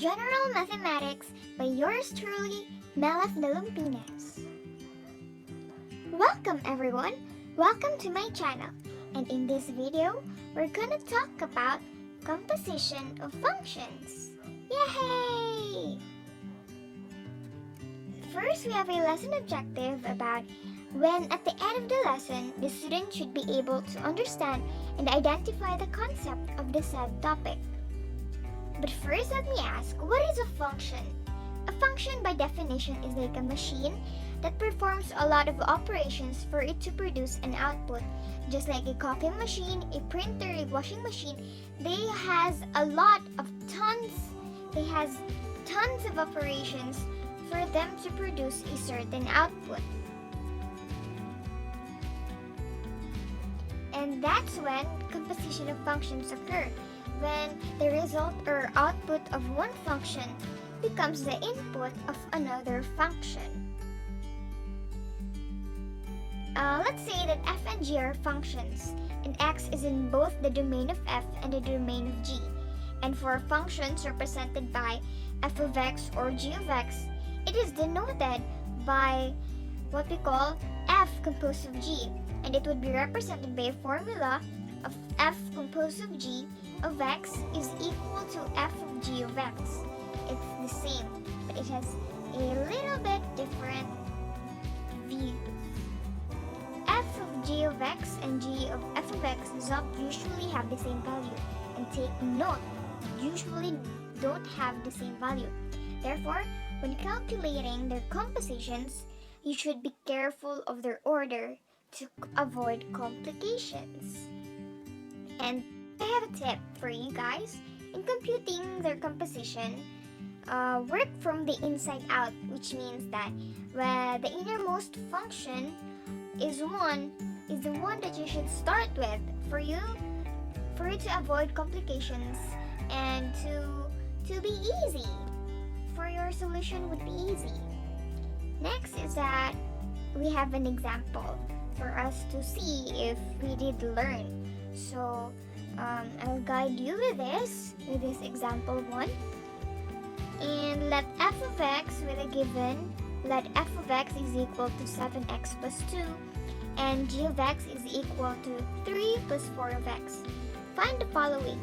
General Mathematics by yours truly, Melaf Nalumpines. Welcome everyone! Welcome to my channel. And in this video, we're gonna talk about composition of functions. Yay! First, we have a lesson objective about when at the end of the lesson, the student should be able to understand and identify the concept of the said topic. But first, let me ask, what is a function? A function by definition is like a machine that performs a lot of operations for it to produce an output. Just like a copy machine, a printer, a washing machine, they has tons of operations for them to produce a certain output. And that's when composition of functions occur, when the result or output of one function becomes the input of another function. Let's say that f and g are functions, and x is in both the domain of f and the domain of g. And for functions represented by f of x or g of x, it is denoted by what we call f composed of g, and it would be represented by a formula of f composed of g of x is equal to f of g of x. It's the same, but it has a little bit different views. F of g of x and g of f of x does not usually have the same value. And take note, usually don't have the same value. Therefore, when calculating their compositions, you should be careful of their order to avoid complications. And I have a tip for you guys. In computing their composition, work from the inside out, which means that the innermost function is the one that you should start with for you to avoid complications and to be easy. For your solution would be easy. Next is that we have an example for us to see if we did learn. So I'll guide you with this example 1. And let f of x with a given, let f of x is equal to 7x plus 2, and g of x is equal to 3 plus 4 of x. Find the following.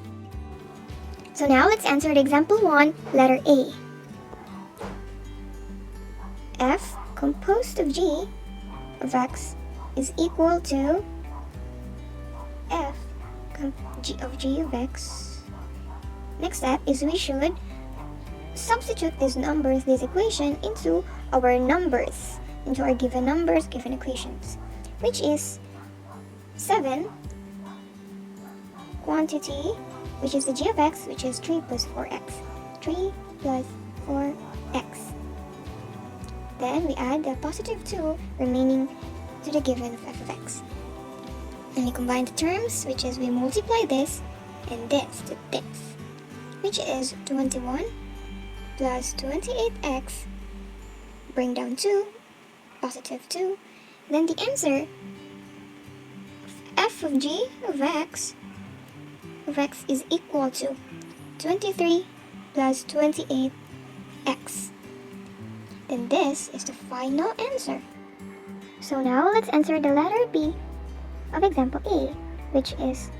So now let's answer the example 1, letter A. F composed of g of x is equal to f of g of x. Next step is we should substitute this equation into our numbers, into our given numbers, given equations, which is 7 quantity, which is the g of x, which is 3 plus 4x. 3 plus 4x. Then we add the positive 2 remaining to the given of f of x. And we combine the terms, which is we multiply this and this to this, which is 21 plus 28x, bring down 2, positive 2. Then the answer, f of g of x is equal to 23 plus 28x. Then this is the final answer. So now let's answer the letter B of example A, which is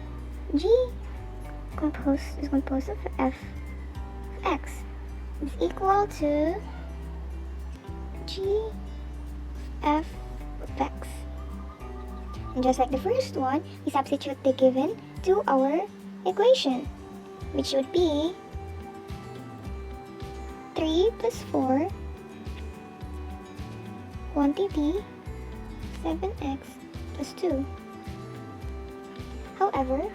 g is composed of f of x is equal to g of f of x. And just like the first one, we substitute the given to our equation, which would be 3 plus 4 quantity 7x plus 2. However,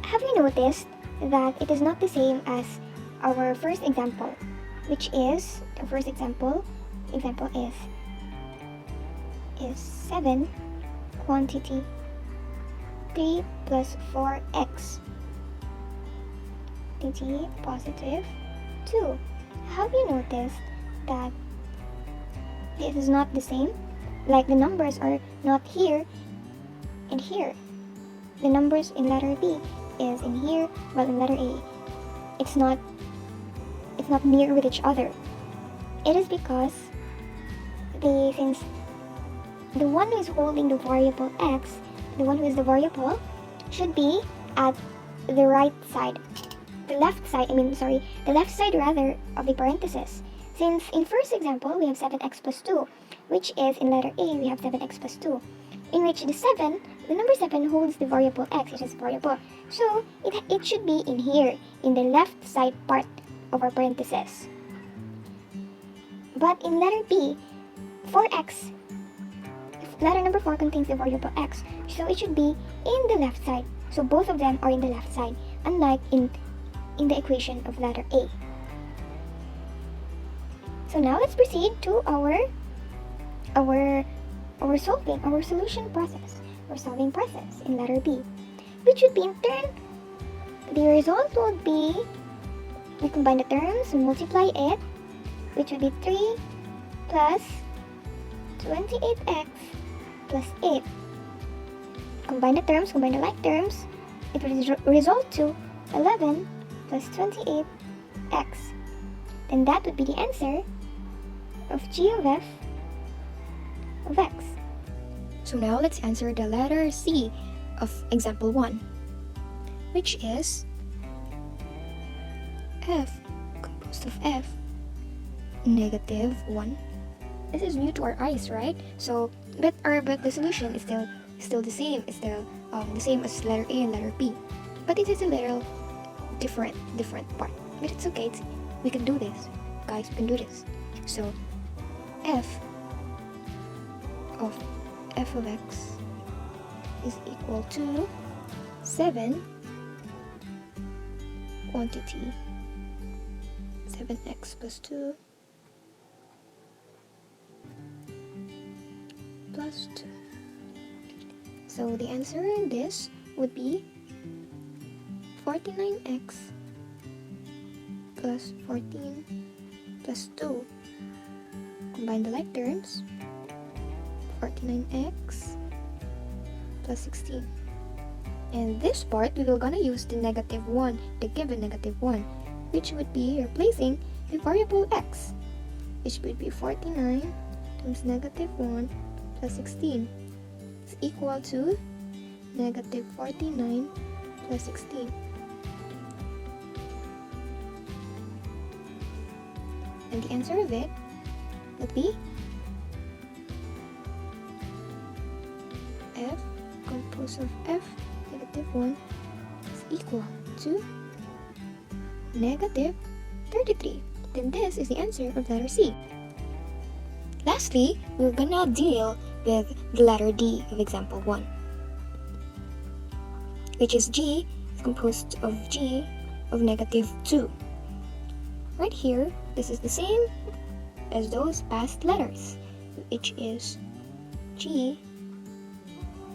have you noticed that it is not the same as our first example, which is the first example is 7 quantity 3 plus 4x quantity positive 2. Have you noticed that it is not the same? Like the numbers are not here and here. The numbers in letter B is in here, while in letter A, it's not it's not near with each other. It is because since the one who is holding the variable x, the one who is the variable, should be at the right side. The left side rather of the parenthesis. Since in first example, we have 7x plus 2, which is in letter A, we have 7x plus 2, in which the number 7 holds the variable x, it is variable. So, it should be in here, in the left side part of our parenthesis. But in letter B, 4x, letter number 4 contains the variable x, so it should be in the left side. So both of them are in the left side, unlike in the equation of letter A. So now let's proceed to our solution process, or solving process in letter B, which would be in turn, the result would be, we combine the terms, we multiply it, which would be 3 plus 28x plus 8. Combine the like terms, it will result to 11 plus 28x. Then that would be the answer of g of f of x. So now let's answer the letter C of example 1, which is f composed of f negative 1. This is new to our eyes, right? So, but the solution is still the same. It's still the same as letter A and letter B, but it is a little different part. But it's okay. We can do this, guys. We can do this. So, f of x is equal to 7 quantity 7x plus 2 plus 2. So the answer in this would be 49x plus 14 plus 2. Combine the like terms, 49x plus 16. And this part, we will gonna use the negative 1, the given negative 1, which would be replacing the variable x, which would be 49 times negative 1 plus 16 is equal to negative 49 plus 16. And the answer of it would be f composed of f negative 1 is equal to negative 33. Then this is the answer of letter C. Lastly, we're gonna deal with the letter D of example 1, which is G is composed of G of negative 2. Right here, this is the same as those past letters, which is G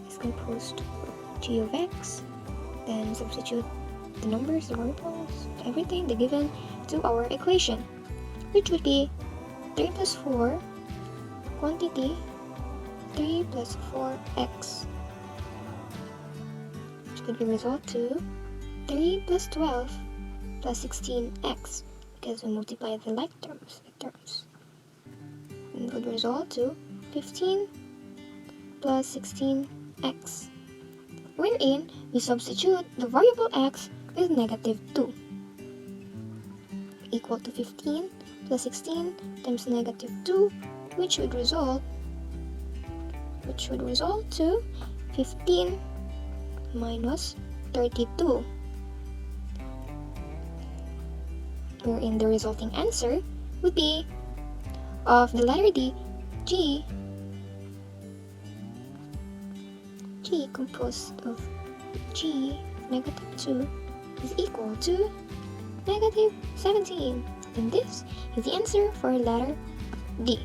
is composed of G of x, then substitute the numbers, the variables, everything, the given to our equation, which would be 3 plus 4 quantity 3 plus 4x, which could be result to 3 plus 12 plus 16x, because we multiply the like terms, and would result to 15 plus 16x, wherein we substitute the variable x with negative 2, equal to 15 plus 16 times negative 2, which would result to 15 minus 32, wherein the resulting answer would be of the letter D, G composed of G negative 2 is equal to negative 17. And this is the answer for letter D.